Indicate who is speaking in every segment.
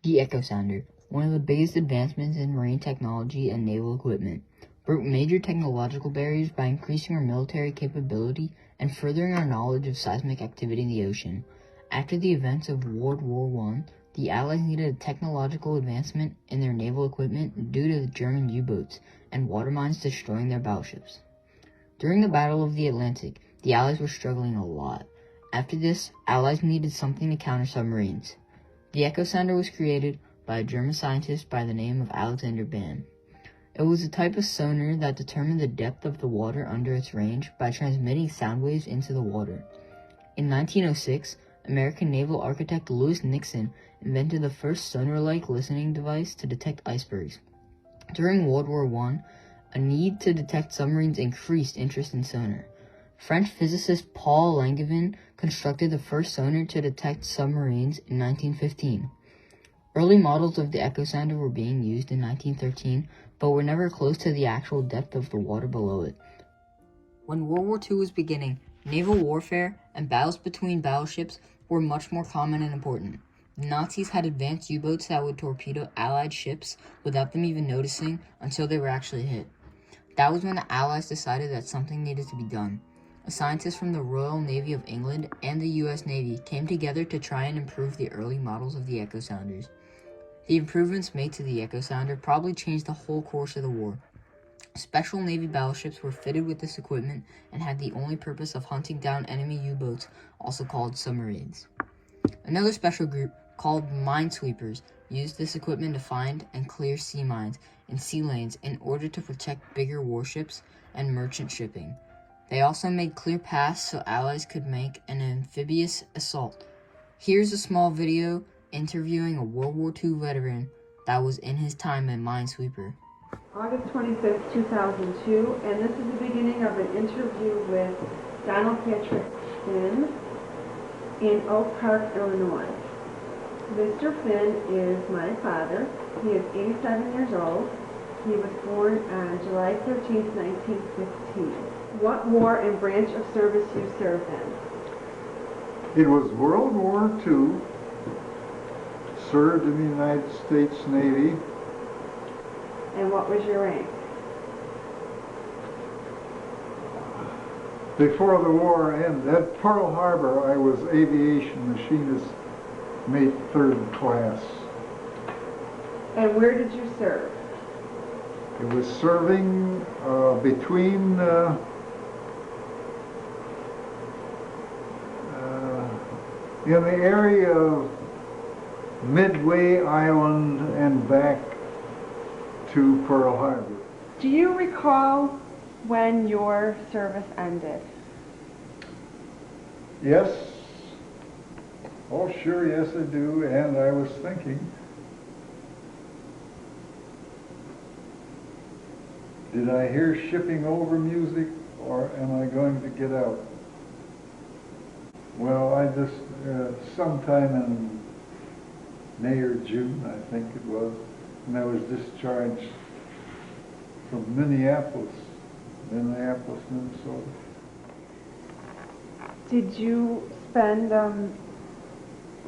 Speaker 1: The Echo Sounder, one of the biggest advancements in marine technology and naval equipment, broke major technological barriers by increasing our military capability and furthering our knowledge of seismic activity in the ocean. After the events of World War I, the Allies needed a technological advancement in their naval equipment due to the German U-boats and water mines destroying their battleships. During the Battle of the Atlantic, the Allies were struggling a lot. After this, Allies needed something to counter submarines. The Echo Sounder was created by a German scientist by the name of Alexander Bahn. It was a type of sonar that determined the depth of the water under its range by transmitting sound waves into the water. In 1906, American naval architect Lewis Nixon invented the first sonar-like listening device to detect icebergs. During World War I, a need to detect submarines increased interest in sonar. French physicist Paul Langevin constructed the first sonar to detect submarines in 1915. Early models of the Echo Sounder were being used in 1913, but were never close to the actual depth of the water below it. When World War II was beginning, naval warfare and battles between battleships were much more common and important. The Nazis had advanced U-boats that would torpedo Allied ships without them even noticing until they were actually hit. That was when the Allies decided that something needed to be done. A scientist from the Royal Navy of England and the U.S. Navy came together to try and improve the early models of the Echo Sounders. The improvements made to the Echo Sounder probably changed the whole course of the war. Special Navy battleships were fitted with this equipment and had the only purpose of hunting down enemy U-boats, also called submarines. Another special group, called minesweepers, used this equipment to find and clear sea mines in sea lanes in order to protect bigger warships and merchant shipping. They also made clear paths so Allies could make an amphibious assault. Here's a small video interviewing a World War II veteran that was in his time a minesweeper.
Speaker 2: August 25th, 2002, and this is the beginning of an interview with Donald Patrick Finn in Oak Park, Illinois. Mr. Finn is my father. He is 87 years old. He was born on July 13th, 1915. What war and branch of service you served in?
Speaker 3: It was World War II, served in the United States Navy.
Speaker 2: And what was your rank?
Speaker 3: Before the war ended, at Pearl Harbor, I was aviation machinist, mate 3rd class.
Speaker 2: And where did you serve?
Speaker 3: It was serving between in the area of Midway Island and back to Pearl Harbor.
Speaker 2: Do you recall when your service ended?
Speaker 3: Yes. Oh, sure, yes, I do. And I was thinking, did I hear shipping over music, or am I going to get out? Well, I just, sometime in May or June, I think it was, and I was discharged from Minneapolis, Minnesota.
Speaker 2: Did you spend a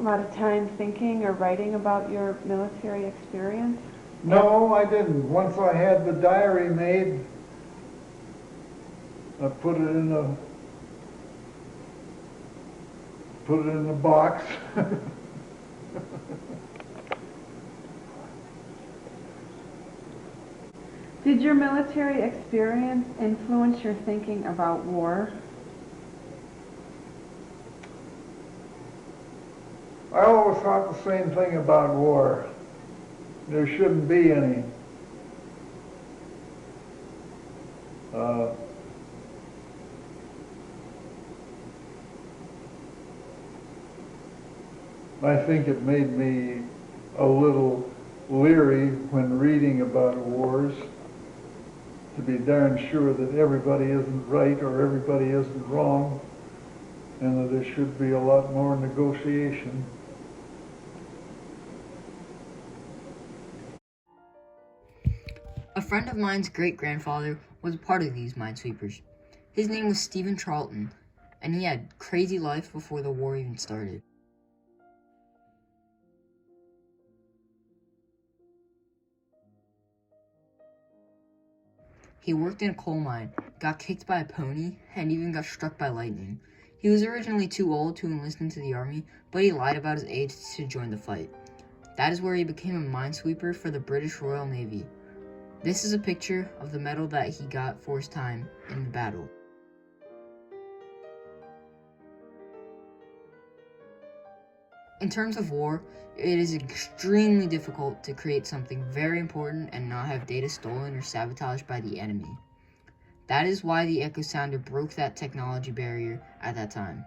Speaker 2: lot of time thinking or writing about your military experience?
Speaker 3: No, I didn't. Once I had the diary made, I put it in a box.
Speaker 2: Did your military experience influence your thinking about war?
Speaker 3: I always thought the same thing about war. There shouldn't be any. I think it made me a little leery when reading about wars, to be darn sure that everybody isn't right or everybody isn't wrong, and that there should be a lot more negotiation.
Speaker 1: A friend of mine's great-grandfather was a part of these minesweepers. His name was Stephen Charlton, and he had a crazy life before the war even started. He worked in a coal mine, got kicked by a pony, and even got struck by lightning. He was originally too old to enlist into the army, but he lied about his age to join the fight. That is where he became a minesweeper for the British Royal Navy. This is a picture of the medal that he got for his time in the battle. In terms of war, it is extremely difficult to create something very important and not have data stolen or sabotaged by the enemy. That is why the Echo Sounder broke that technology barrier at that time.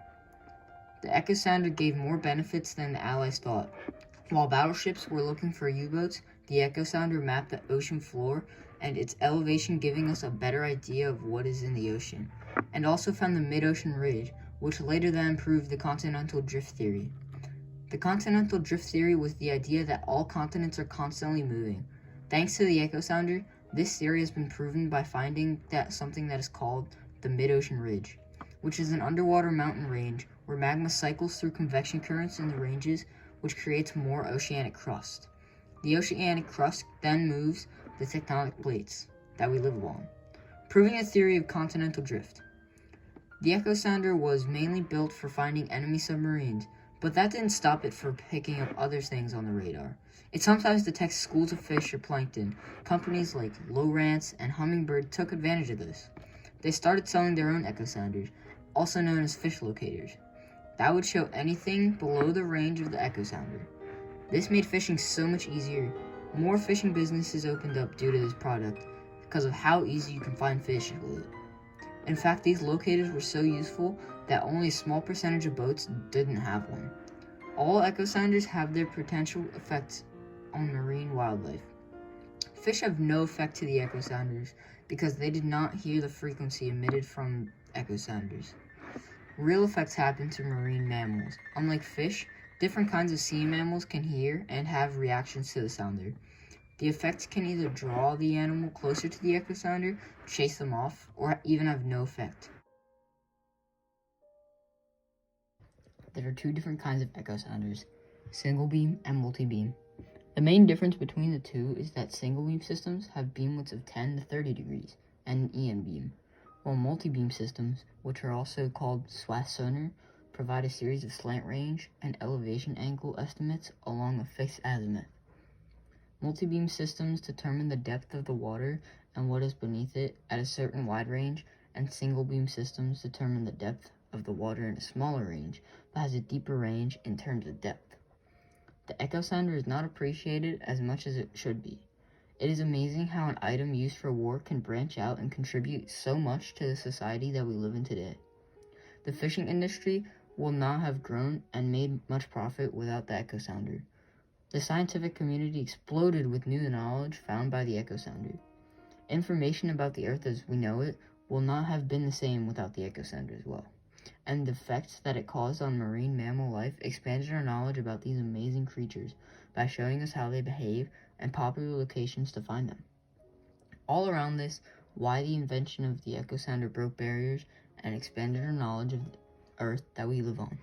Speaker 1: The Echo Sounder gave more benefits than the Allies thought. While battleships were looking for U-boats, the Echo Sounder mapped the ocean floor and its elevation, giving us a better idea of what is in the ocean, and also found the mid-ocean ridge, which later then proved the continental drift theory. The continental drift theory was the idea that all continents are constantly moving. Thanks to the Echo Sounder, this theory has been proven by finding that something that is called the mid-ocean ridge, which is an underwater mountain range where magma cycles through convection currents in the ranges, which creates more oceanic crust. The oceanic crust then moves the tectonic plates that we live along, proving the theory of continental drift. The Echo Sounder was mainly built for finding enemy submarines, but that didn't stop it from picking up other things on the radar. It sometimes detects schools of fish or plankton. Companies like Lowrance and Humminbird took advantage of this. They started selling their own Echo Sounders, also known as fish locators. That would show anything below the range of the Echo Sounder. This made fishing so much easier. More fishing businesses opened up due to this product because of how easy you can find fish with it. In fact, these locators were so useful that only a small percentage of boats didn't have one. All Echo Sounders have their potential effects on marine wildlife. Fish have no effect to the Echo Sounders because they did not hear the frequency emitted from Echo Sounders. Real effects happen to marine mammals. Unlike fish, different kinds of sea mammals can hear and have reactions to the sounder. The effects can either draw the animal closer to the Echo Sounder, chase them off, or even have no effect. There are two different kinds of Echo Sounders, single beam and multi-beam. The main difference between the two is that single beam systems have beam widths of 10 to 30 degrees and an EN beam, while multi-beam systems, which are also called swath sonar, provide a series of slant range and elevation angle estimates along a fixed azimuth. Multi-beam systems determine the depth of the water and what is beneath it at a certain wide range, and single-beam systems determine the depth of the water in a smaller range, but has a deeper range in terms of depth. The Echo Sounder is not appreciated as much as it should be. It is amazing how an item used for war can branch out and contribute so much to the society that we live in today. The fishing industry will not have grown and made much profit without the Echo Sounder. The scientific community exploded with new knowledge found by the Echo Sounder. Information about the Earth as we know it will not have been the same without the Echo Sounder as well. And the effects that it caused on marine mammal life expanded our knowledge about these amazing creatures by showing us how they behave and popular locations to find them. All around this, why the invention of the Echo Sounder broke barriers and expanded our knowledge of the Earth that we live on.